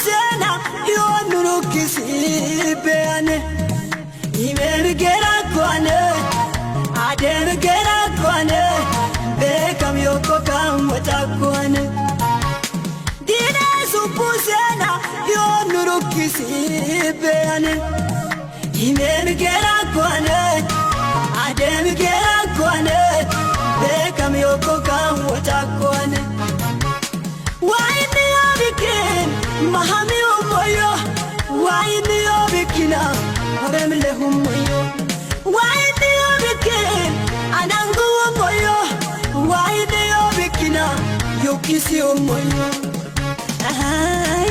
supusena yonuru kisi beane imer gera kwane adem gera kwane bekam yoko kam watakwane dine supusena yonuru kisi beane imer gera kwane adem gera kwane bekam yoko kam watakwane wayne yobikin mahami umoyo wayne yobikina orem lehum moyo wayne yobikin anangu umoyo wayne yobikina yokisi umoyo ay